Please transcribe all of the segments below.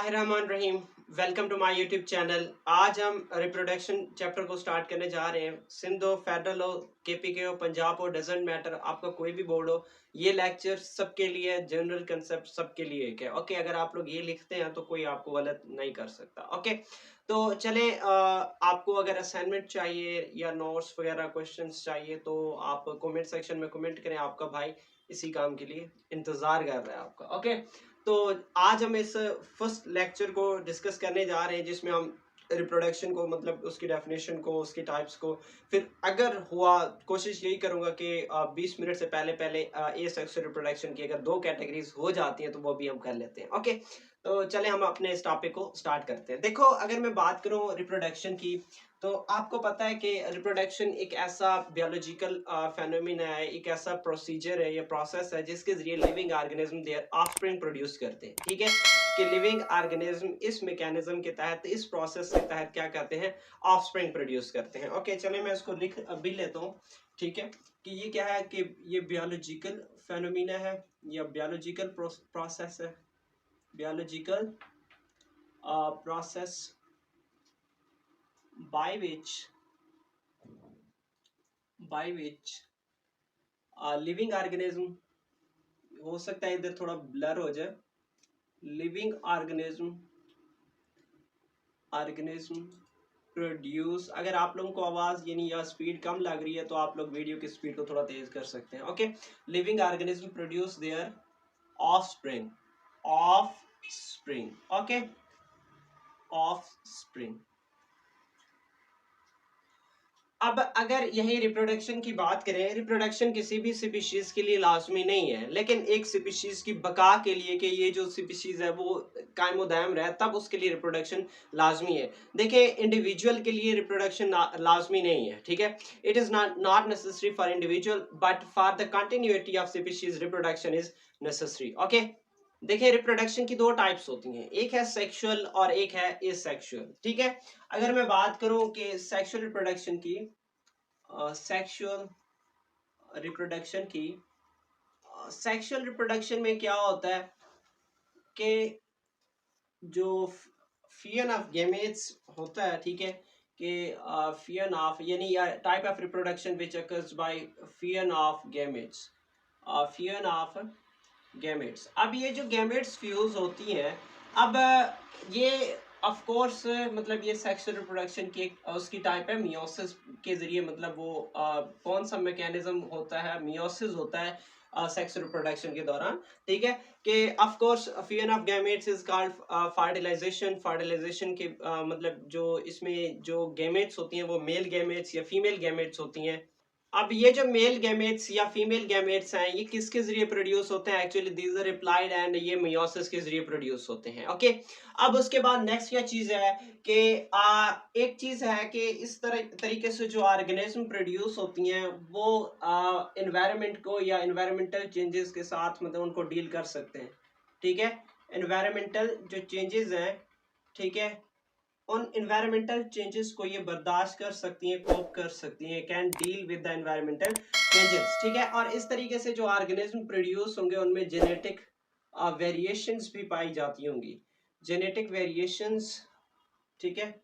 बिस्मिल्लाहिर्रहमानिर्रहीम। Welcome to my YouTube channel. आज हम रिप्रोडक्शन चैप्टर को स्टार्ट करने जा रहे हैं। सिंध हो, फेडरल हो, केपीके हो, पंजाब हो, डजेंट मैटर, आपका कोई भी बोर्ड हो, ये लेक्चर सबके लिए, जनरल कंसेप्ट सबके लिए एक है। ओके, अगर आप लोग ये लिखते हैं तो कोई आपको गलत नहीं कर सकता। ओके, तो चले, आपको अगर असाइनमेंट चाहिए या नोट्स वगैरह क्वेश्चंस चाहिए तो आप कमेंट सेक्शन में कमेंट करें। आपका भाई इसी काम के लिए इंतजार कर रहा है आपका। ओके, तो आज हम इस फर्स्ट लेक्चर को डिस्कस करने जा रहे हैं जिसमें हम रिप्रोडक्शन को, मतलब उसकी डेफिनेशन को, उसकी टाइप्स को, फिर अगर हुआ कोशिश यही करूंगा कि 20 मिनट से पहले पहले ए सेक्सुअल रिप्रोडक्शन की अगर दो कैटेगरीज हो जाती हैं तो वो भी हम कर लेते हैं। ओके, तो चले हम अपने इस टॉपिक को स्टार्ट करते हैं। देखो, अगर मैं बात करूं रिप्रोडक्शन की, तो आपको पता है कि रिप्रोडक्शन एक ऐसा बायोलॉजिकल फेनोमेना है, एक ऐसा प्रोसीजर है, ये प्रोसेस है जिसके जरिए living organism there offspring produce करते हैं। ठीक है, कि लिविंग ऑर्गेनिज्म इस मैकेनिज्म के तहत, इस प्रोसेस के तहत क्या करते हैं, ऑफस्प्रिंग प्रोड्यूस करते हैं। ओके, चलिए मैं इसको लिख भी लेता हूँ। ठीक है, कि ये क्या है, कि ये बायोलॉजिकल फेनोमेना है या बायोलॉजिकल प्रोसेस है, biological process by which living organism, हो सकता है इधर थोड़ा ब्लर हो जाए, लिविंग ऑर्गेनिज्म प्रोड्यूस। अगर आप लोगों को आवाज यानी या स्पीड कम लग रही है तो आप लोग वीडियो की स्पीड को थोड़ा तेज कर सकते हैं। Okay, living organism produce their offspring, okay, offspring. अब अगर यही रिप्रोडक्शन की बात करें, रिप्रोडक्शन किसी भी स्पीशीज के लिए लाजमी नहीं है, लेकिन एक स्पीशीज की बका के लिए, कि ये जो स्पीशीज है वो कायम दायम रहे, तब उसके लिए रिप्रोडक्शन लाजमी है। देखिए, इंडिविजुअल के लिए रिप्रोडक्शन लाजमी नहीं है। ठीक है, it is not necessary for individual, but for the continuity of species reproduction is necessary. Okay, देखिए, रिप्रोडक्शन की दो टाइप्स होती हैं, एक है सेक्सुअल और एक है एसेक्सुअल। ठीक है, अगर मैं बात करूं कि सेक्सुअल रिप्रोडक्शन की, सेक्सुअल रिप्रोडक्शन की, सेक्सुअल रिप्रोडक्शन में क्या होता है कि जो फियन ऑफ गेमेट्स होता है, ठीक है, कि फियन ऑफ यानी type of reproduction which occurs by fusion of gametes, fusion of gametes. अब ये जो गैमेट्स फ्यूज होती हैं, अब ये ऑफ कोर्स, मतलब ये सेक्सुअल रिप्रोडक्शन की उसकी टाइप है मियोसिस के जरिए, मतलब वो कौन सा मैकेनिज्म होता है, मियोसिस होता है सेक्सुअल रिप्रोडक्शन के दौरान। ठीक है, कि of course fusion of gametes is called fertilisation. Fertilisation के मतलब जो इसमें जो गैमेट्स होती हैं वो मेल गैमेट्स या फीमेल गैमेट्स होती हैं। अब ये जो मेल गैमेट्स या फीमेल गैमेट्स हैं, ये किसके जरिए प्रोड्यूस होते हैं, actually these are replied, and ये मियोसिस के जरिए प्रोड्यूस होते हैं। ओके, अब उसके बाद नेक्स्ट क्या चीज है कि एक चीज है कि इस तरह तरीके से जो ऑर्गेनिज्म प्रोड्यूस होती हैं वो एनवायरनमेंट को या एनवायरमेंटल चेंजेस के साथ, मतलब उनको डील कर सकते हैं। ठीक है, एनवायरमेंटल जो चेंजेस हैं, ठीक है, उन इन्वायरमेंटल चेंजेस को ये बर्दाश्त कर सकती हैं, कोप कर सकती हैं, can deal with the environmental changes. ठीक है, और इस तरीके से जो ऑर्गेनिज्म प्रोड्यूस होंगे उनमें जेनेटिक वेरिएशंस भी पाई जाती होंगी, जेनेटिक वेरिएशंस। ठीक है,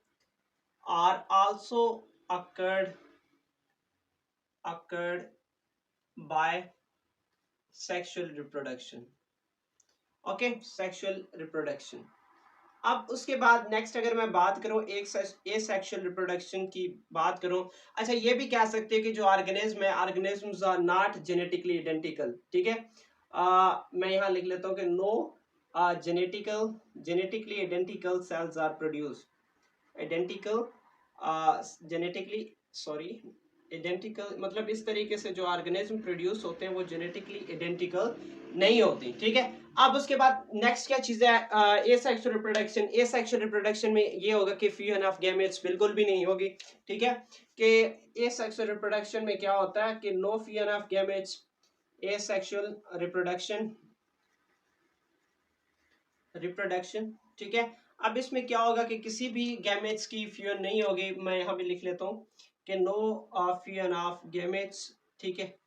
are also occurred by sexual reproduction. Okay, sexual reproduction. अब उसके बाद नेक्स्ट अगर मैं बात करूं एक एसेक्सुअल रिप्रोडक्शन की बात करूं, अच्छा, ये भी कह सकते हैं कि जो ऑर्गेनिज्म है, organisms are not genetically identical. ठीक है, मैं यहां लिख लेता हूं कि no genetically identical cells are produced, identical genetically, sorry, identical मतलब इस तरीके से जो ऑर्गेनिज्म प्रोड्यूस होते हैं वो जेनेटिकली आइडेंटिकल नहीं होती। ठीक है, अब उसके बाद नेक्स्ट क्या चीज है, एसेक्सुअल रिप्रोडक्शन। एसेक्सुअल रिप्रोडक्शन में ये होगा कि फ्यूजन ऑफ गैमेट्स बिल्कुल भी नहीं होगी। ठीक है, कि एसेक्सुअल रिप्रोडक्शन में क्या होता है कि no fusion of gametes, asexual reproduction. ठीक है, अब इसमें क्या होगा कि किसी भी गैमेट्स की फ्यूजन नहीं होगी। मैं यहाँ पे लिख लेता हूँ कि नो फ्यूजन ऑफ गैमेट्स। ठीक है,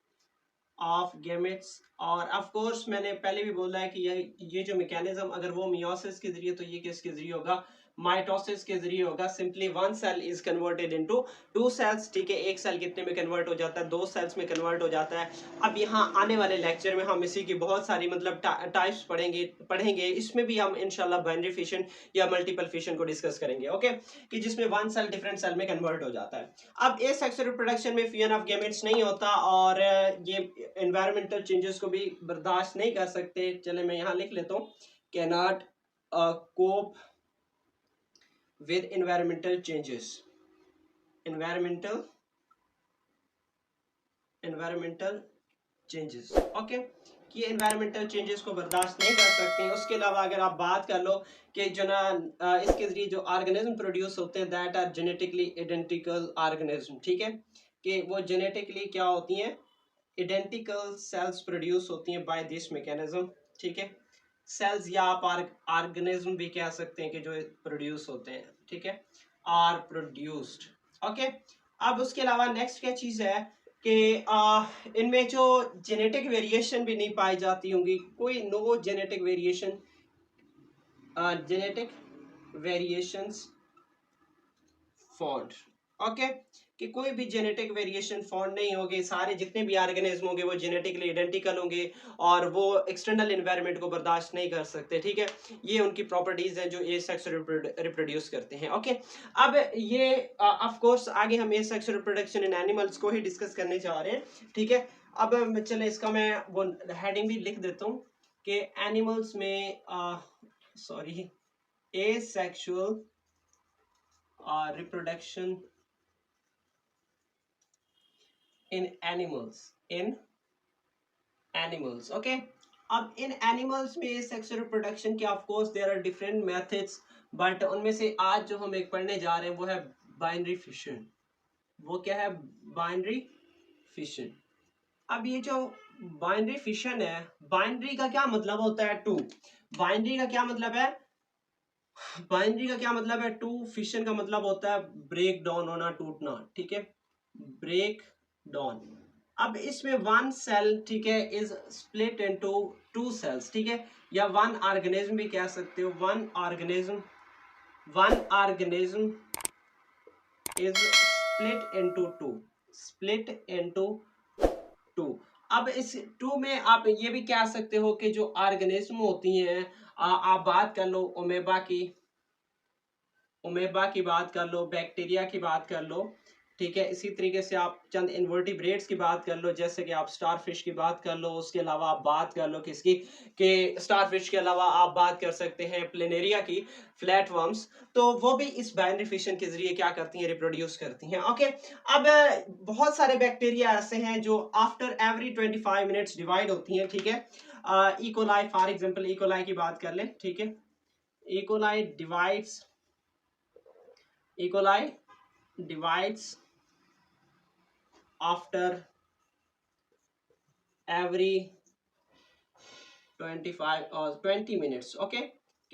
ऑफ गैमेट्स। और ऑफ कोर्स मैंने पहले भी बोला है कि ये जो मैकेनिज्म, अगर वो मियोसिस के जरिए, तो ये किसके जरिए होगा, माइटोसिस के जरिए होगा। Simply one cell is converted into two cells, ठीक है। एक सेल कितने में कन्वर्ट हो जाता है, दो सेल्स में कन्वर्ट हो जाता है। अब यहाँ आने वाले लेक्चर में हम इसी की बहुत सारी मतलब टाइप्स पढ़ेंगे। इसमें भी हम इंशाल्लाह बाइनरी फिशन या मल्टीपल फिशन को डिस्कस करेंगे, ओके, कि जिसमें वन सेल डिफरेंट सेल में कन्वर्ट हो जाता है। अब एसेक्सुअल रिप्रोडक्शन में फ्यूजन ऑफ गैमेट्स नहीं होता और ये एनवायरमेंटल चेंजेस को भी बर्दाश्त नहीं कर सकते। चले मैं यहाँ लिख लेता हूँ, cannot cope with environmental changes, environmental changes, okay, कि एनवायरमेंटल चेंजेस को बर्दाश्त नहीं कर सकती हैं। उसके अलावा अगर आप बात कर लो कि जो ना इसके जरिए जो ऑर्गेनिज्म प्रोड्यूस होते हैं, that are genetically identical organism, ठीक है, कि वो जेनेटिकली क्या होती हैं, आइडेंटिकल सेल्स प्रोड्यूस होती हैं बाय दिस मैकेनिज्म, ठीक है। सेल्स या आप ऑर्गेनिज्म भी कह सकते हैं कि जो प्रोड्यूस होते हैं, ठीक है, आर प्रोड्यूस्ड, ओके। अब उसके अलावा नेक्स्ट क्या चीज है कि इनमें जो जेनेटिक वेरिएशन भी नहीं पाई जाती होंगी, कोई no genetic variation, genetic variations found, okay, कि कोई भी जेनेटिक वेरिएशन फाउंड नहीं होगी। सारे जितने भी ऑर्गेनिज्म होंगे वो जेनेटिकली आइडेंटिकल होंगे और वो एक्सटर्नल एनवायरनमेंट को बर्दाश्त नहीं कर सकते, ठीक है। ये उनकी प्रॉपर्टीज हैं जो एसेक्सुअल रिप्रोड्यूस करते हैं, ओके। अब ये ऑफ कोर्स आगे हम एसेक्सुअल रिप्रोडक्शन इन एनिमल्स को ही डिस्कस करने जा रहे हैं, ठीक है। अब चले इसका मैं वो हेडिंग भी लिख देता हूँ कि एनिमल्स में sorry asexual reproduction in animals, okay। अब इन एनिमल्स में सेक्सुअल रिप्रोडक्शन के of course there are different methods, but उनमें से आज जो हम एक पढ़ने जा रहे हैं वो है बाइनरी फिशन। वो क्या है, बाइनरी फिशन। अब ये जो बाइनरी फिशन है, बाइनरी का क्या मतलब होता है, टू। बाइनरी का क्या मतलब है, बाइनरी का क्या मतलब है, टू। फिशन का मतलब होता है ब्रेक डाउन होना, टूटना, ठीक है, ब्रेक डाउन। अब इसमें वन सेल, ठीक है, is split into two cells, ठीक है, या वन ऑर्गेनिज्म भी कह सकते हो, one organism is split into two. अब इस टू में आप ये भी कह सकते हो कि जो ऑर्गेनिज्म होती हैं, आप बात कर लो ओमेबा की बात कर लो, बैक्टीरिया की बात कर लो, ठीक है। इसी तरीके से आप चंद इन्वर्टिब्रेट्स की बात कर लो, जैसे कि आप स्टारफिश की बात कर लो। उसके अलावा आप बात कर लो किसकी, कि स्टारफिश के अलावा आप बात कर सकते हैं प्लेनेरिया की, फ्लैटवर्म्स। तो वो भी इस बाइनरी फिशन के जरिए क्या करती हैं, रिप्रोड्यूस करती हैं, ओके। अब बहुत सारे बैक्टीरिया ऐसे हैं जो आफ्टर एवरी 25 मिनट्स डिवाइड होती हैं, ठीक है। इकोलाई फॉर एग्जांपल, इकोलाई की बात कर ले, ठीक है। E coli divides after every 25 or 20 minutes, okay,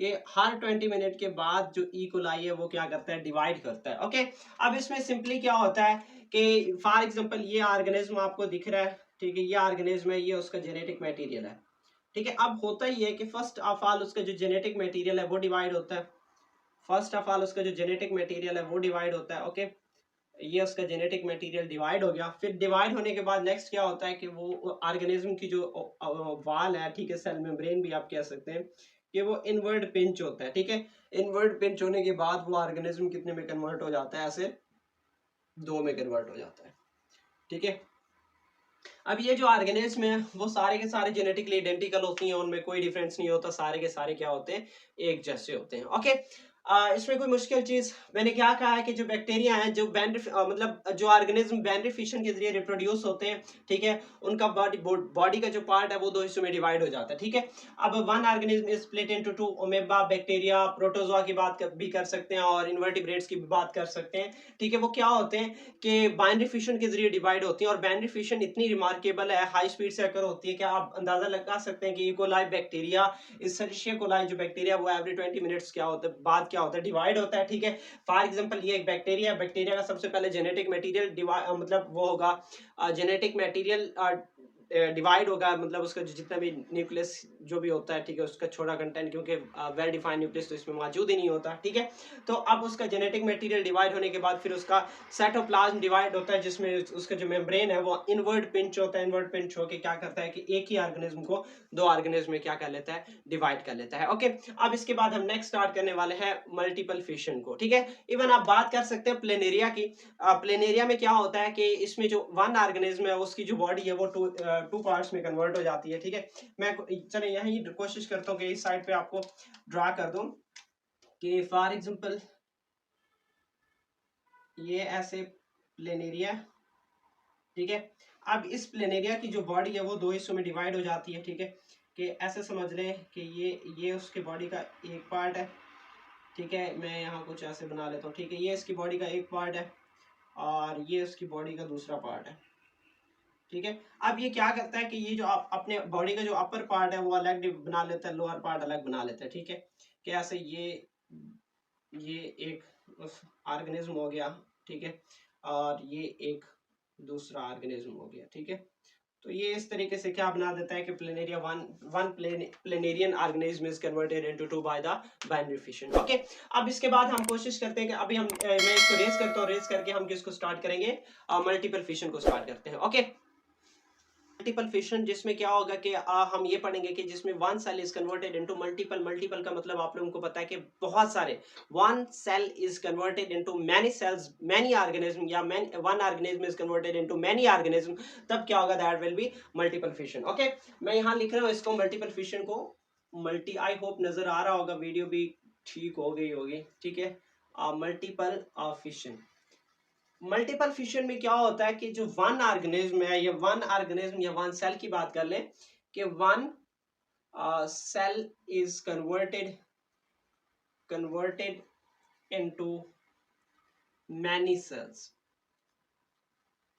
कि हर 20 मिनट के बाद जो इकोलाई है वो क्या करता है, डिवाइड करता है, ओके। अब इसमें सिंपली क्या होता है कि फॉर एग्जांपल ये ऑर्गेनिज्म आपको दिख रहा है, ठीक है, ये ऑर्गेनिज्म है, ये उसका जेनेटिक मटेरियल है, ठीक है। अब होता ही है कि फर्स्ट ऑफ ऑल उसका जो जेनेटिक मटेरियल है वो डिवाइड होता है, ओके। ये उसका जेनेटिक मटेरियल डिवाइड हो गया। फिर डिवाइड होने के बाद नेक्स्ट क्या होता है कि वो ऑर्गेनिज्म की जो वाल है, ठीक है, सेल मेम्ब्रेन भी आप कह सकते हैं, कि वो इनवर्ड पिंच होता है, ठीक है। इनवर्ड पिंच होने के बाद वो ऑर्गेनिज्म कितने में कन्वर्ट हो जाता है, ऐसे 2 में कन्वर्ट हो जाता है, ठीक है। अब ये जो ऑर्गेनिज्म है वो सारे के सारे जेनेटिकली आइडेंटिकल होती हैं, उनमें कोई डिफरेंस नहीं होता, सारे के सारे क्या होते हैं, एक जैसे होते हैं, ओके। इसमें कोई मुश्किल चीज मैंने क्या कहा है कि जो बैक्टीरिया हैं, जो मतलब जो ऑर्गेनिज्म बाइनरी फिशन के जरिए रिप्रोड्यूस होते हैं, ठीक है, उनका बॉडी का जो पार्ट है वो दो हिस्सों में डिवाइड हो जाता है, ठीक है। अब one organism is split into two, amoeba, bacteria, protozoa की बात भी कर सकते हैं और इन्वर्टिब्रेट्स की भी बात कर सकते हैं, ठीक है। वो क्या होते हैं कि बाइनरी फिशन के जरिए डिवाइड होती हैं और बाइनरी फिशन इतनी रिमार्केबल है, हाई स्पीड से अकर होती है कि आप अंदाजा लगा सकते हैं कि इकोलाई बैक्टीरिया, इसेरिशिया कोलाई जो बैक्टीरिया वो एवरी 20 मिनट्स क्या होता है, बाद क्या होता है, डिवाइड होता है, ठीक है। फॉर एग्जांपल ये एक बैक्टीरिया का सबसे पहले जेनेटिक मटेरियल मतलब वो होगा जेनेटिक मटेरियल डिवाइड होगा, मतलब उसका जितना भी न्यूक्लियस जो भी होता है, ठीक है, उसका छोटा कंटेंट, क्योंकि वेल डिफाइंड न्यूक्लियस तो इसमें मौजूद ही नहीं होता, ठीक है। तो अब उसका जेनेटिक मटेरियल डिवाइड होने के बाद फिर उसका साइटोप्लाज्म डिवाइड होता है, जिसमें उसका जो मेम्ब्रेन है वो इनवर्ट पिंच होता है। इनवर्ट पिंच होकर क्या करता है कि एक ही ऑर्गेनिज्म को दो ऑर्गेनिज्म में क्या कर लेता है, डिवाइड कर लेता है। ओके, अब इसके बाद हम नेक्स्ट स्टार्ट करने वाले हैं मल्टीपल फिशन को, ठीक है। इवन आप बात कर सकते हैं प्लेनेरिया की। प्लेनेरिया में क्या होता है कि इसमें जो वन ऑर्गेनिज्म है उसकी जो बॉडी है वो टू पार्ट्स में कन्वर्ट हो जाती है, ठीक है। मैं चलिए यही कोशिश करता हूँ कि इस साइड पे आपको ड्रा कर दूं कि फॉर एग्जांपल ये ऐसे प्लेनेरिया, ठीक है। अब इस प्लेनेरिया की जो बॉडी है वो दो हिस्सों में डिवाइड हो जाती है, ठीक है। कि ऐसे समझ लें कि ये उसके बॉडी का एक पार्ट है, ठीक है। मैं यहाँ कुछ ऐसे बना लेता हूँ, ठीक है। ये इसकी बॉडी का एक पार्ट है और ये उसकी बॉडी का दूसरा पार्ट है, ठीक है। अब ये क्या करता है कि ये जो अपने बॉडी का जो अपर पार्ट है वो अलग बना लेता है, लोअर पार्ट अलग बना लेता है, ठीक है। कि ऐसे ये एक ऑर्गेनिज्म हो गया, ठीक है, और ये एक दूसरा ऑर्गेनिज्म हो गया, ठीक है। तो ये इस तरीके से क्या बना देता है कि planaria one planarian organism is converted into to by the binary fission. Okay, अब इसके बाद हम कोशिश करते हैं कि अभी मैं इसको रेस करता हूँ, रेस करके हम किसको स्टार्ट करेंगे, मल्टीपल फिशन को स्टार्ट करते हैं। ओके, मल्टीपल फिशन जिसमें क्या होगा कि हम ये पढ़ेंगे कि जिसमें one cell is converted into multiple. Multiple का मतलब आप लोगों को पता है कि बहुत सारे, one cell is converted into many cells, many organism, या one organism is converted into many organism, तब क्या होगा, that will be multiple fission. Okay, मैं यहाँ लिख रहा हूँ इसको मल्टीपल फिशन को मल्टी, आई होप नजर आ रहा होगा, वीडियो भी ठीक हो गई होगी, ठीक है। मल्टीपल फिशन, मल्टीपल फिशन में क्या होता है कि जो वन ऑर्गेनिज्म है, या वन ऑर्गेनिज्म या वन सेल की बात कर लें कि one cell is converted into many cells,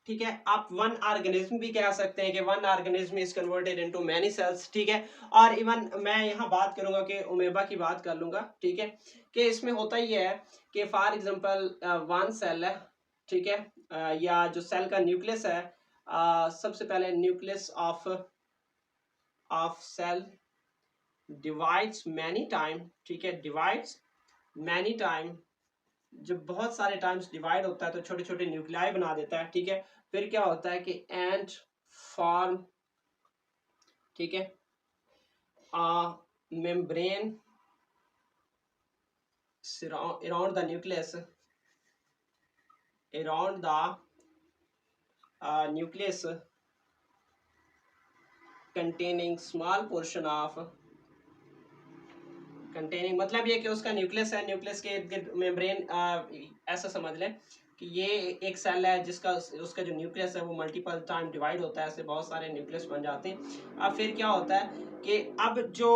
ठीक है। आप वन ऑर्गेनिज्म भी कह सकते हैं कि one organism is converted into many cells, ठीक है। और इवन मैं यहाँ बात करूंगा कि ओमेबा की बात कर लूंगा, ठीक है। कि इसमें होता ही है कि फॉर एग्जांपल वन सेल है, ठीक है, या जो सेल का न्यूक्लियस है, सबसे पहले nucleus of cell divides many time, ठीक है, डिवाइड्स मैनी टाइम। जब बहुत सारे टाइम्स डिवाइड होता है तो छोटे छोटे न्यूक्लियाई बना देता है, ठीक है। फिर क्या होता है कि एंड फॉर्म, ठीक है, membrane around the nucleus, around the nucleus containing small portion of, containing मतलब ये कि उसका न्यूक्लियस है, न्यूक्लियस के इर्द गिर्द मेम्ब्रेन, ऐसा समझ लें कि ये एक सेल है जिसका उसका जो न्यूक्लियस है वो मल्टीपल टाइम डिवाइड होता है, ऐसे बहुत सारे न्यूक्लियस बन जाते हैं। अब फिर क्या होता है कि अब जो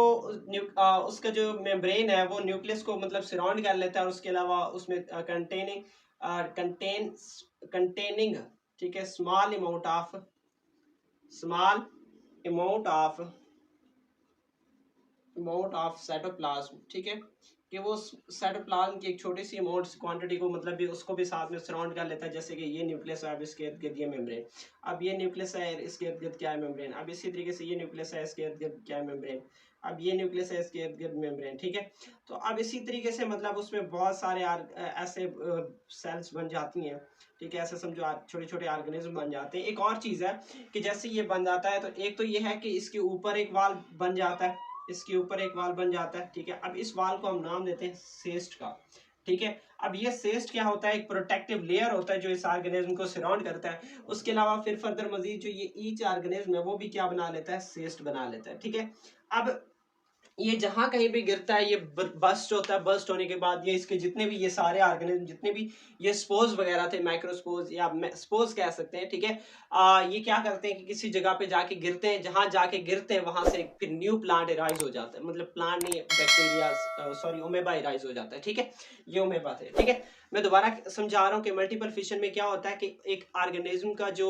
उसका जो मेम्ब्रेन है वो न्यूक्लियस को मतलब सराउंड कर लेता है, और उसके अलावा उसमें कंटेनिंग, ठीक है, स्मॉल अमाउंट ऑफ साइटोप्लाज्म, ठीक है। कि वो साइटोप्लाज्म की एक छोटी सी अमाउंट क्वांटिटी को मतलब भी उसको भी साथ में सराउंड कर लेता है, जैसे कि ये न्यूक्लियस है, अब इसके इर्द गिर्द ये मेम्ब्रेन, अब ये न्यूक्लियस है, इसके इर्द गिर्द क्या है, मेम्ब्रेन। अब इसी तरीके से ये न्यूक्लियस है, इसके इर्द गिर्द क्या है, मेम्ब्रेन। अब ये न्यूक्लियस है, इसके इर्द गिर्द मेम्ब्रेन, ठीक है। तो अब इसी तरीके से मतलब उसमें बहुत सारे ऐसे सेल्स बन जाती हैं, ठीक है। ऐसे समझो छोटे छोटे ऑर्गेनिज्म बन जाते हैं। एक और चीज़ है कि जैसे ये बन जाता है तो एक तो ये है कि इसके ऊपर एक वाल बन जाता है, इसके ऊपर एक वाल बन जाता है, ठीक है। अब इस वाल को हम नाम देते हैं सेस्ट का, ठीक है। अब ये सेस्ट क्या होता है, एक प्रोटेक्टिव लेयर होता है जो इस ऑर्गेनिज्म को सराउंड करता है। उसके अलावा फिर फर्दर मजीद जो ये ईच ऑर्गेनिज्म है वो भी क्या बना लेता है, सेस्ट बना लेता है, ठीक है। अब ये जहां कहीं भी गिरता है ये बस्ट होता है, बस्ट होने के बाद ये इसके जितने भी ये सारे ऑर्गेनिज्म, जितने भी ये स्पोज वगैरह थे, माइक्रोस्पोज या स्पोज कह सकते हैं, ठीक है। ये क्या करते हैं कि किसी जगह पे जाके गिरते हैं, जहां जाके गिरते हैं वहां से फिर न्यू प्लांट एराइज हो जाता है, मतलब प्लांट नहीं, बैक्टीरिया, सॉरी, ओमेबा एराइज हो जाता है, ठीक है। ये ओमेबा थे, ठीक है। मैं दोबारा समझा रहा हूँ कि मल्टीपल फिशन में क्या होता है कि एक ऑर्गेनिज्म का जो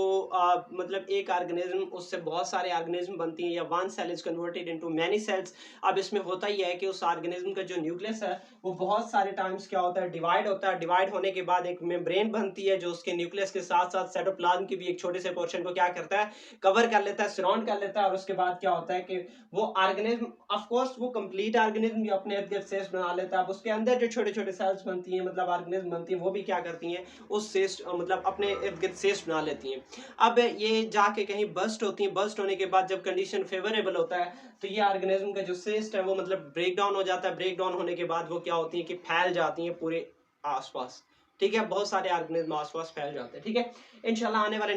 मतलब एक ऑर्गेनिज्म उससे बहुत सारे ऑर्गेनिज्म बनती हैं, या one cell is converted into many cells. अब इसमें होता ही है कि उस ऑर्गेनिज्म का जो न्यूक्लियस है वो बहुत सारे टाइम्स क्या होता है, डिवाइड होता है। डिवाइड होने के बाद एक मेम्ब्रेन बनती है जो उसके न्यूक्लियस के साथ साथ साइटोप्लाज्म की भी एक छोटे से पोर्शन को क्या करता है, कवर कर लेता है, सराउंड कर लेता है। और उसके बाद क्या होता है कि वो ऑर्गेनिज्म ऑफ कोर्स वो कंप्लीट ऑर्गेनिज्म भी अपने इर्द गिर्द सेल्स बना लेता है। अब उसके अंदर जो छोटे छोटे सेल्स बनती हैं, मतलब ऑर्गेनिज्म बनती हैं, वो भी क्या करती हैं, उस सेस्ट मतलब अपने इर्द गिर्द सेस्ट बना लेती हैं। अब ये जाके कहीं बस्ट होती हैं, बस्ट होने के बाद जब कंडीशन फेवरेबल होता है तो ये ऑर्गेनिज्म का जो सेस्ट है वो मतलब ब्रेक डाउन हो जाता है। ब्रेक डाउन होने के बाद वो क्या होती है कि फैल जाती हैं पूरे आसपास। ठीक है, बहुत सारे ऑर्गेनिज्म आसपास फैल जाते हैं। ठीक है, इंशाल्लाह आने वाले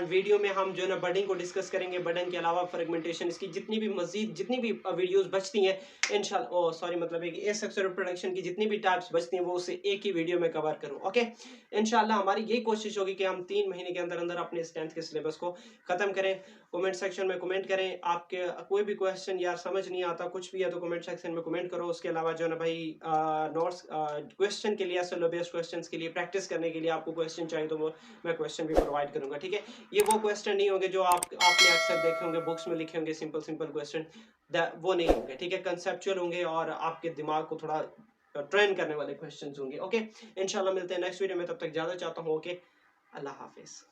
वीडियो में हम जो है ना बडिंग को डिस्कस करेंगे। बडिंग के अलावा फ्रेगमेंटेशन, इसकी जितनी भी मजीद जितनी भी वीडियोस बचती हैं इंशाल्लाह, ओ सॉरी मतलब एक एसेक्सुअल रिप्रोडक्शन की जितनी भी टाइप्स बचती हैं वो उसे एक ही वीडियो में कवर करूं। ओके, इंशाल्लाह हमारी यही कोशिश होगी कि हम 3 महीने के अंदर अंदर अपने इस 10th के सिलेबस को खत्म करें। कमेंट सेक्शन में कमेंट करें, आपके कोई भी क्वेश्चन यार समझ नहीं आता कुछ भी है तो कमेंट सेक्शन में कमेंट करो। उसके अलावा जो है ना भाई नोट्स क्वेश्चन के लिए, एसएलओ बेस्ड क्वेश्चंस के लिए प्रैक्टिस करने के लिए आपको क्वेश्चन चाहिए तो वो मैं क्वेश्चन भी प्रोवाइड करूंगा। ठीक है, ये वो क्वेश्चन नहीं होंगे जो आपने अक्सर देखे होंगे बुक्स में लिखे होंगे, सिंपल सिंपल क्वेश्चन, वो नहीं होंगे। ठीक है, कंसेप्चुअल होंगे और आपके दिमाग को थोड़ा ट्रेन करने वाले क्वेश्चंस होंगे। ओके, इंशाल्लाह मिलते हैं नेक्स्ट वीडियो में, तब तक ज्यादा चाहता हूँ। ओके, अल्लाह हाफिज।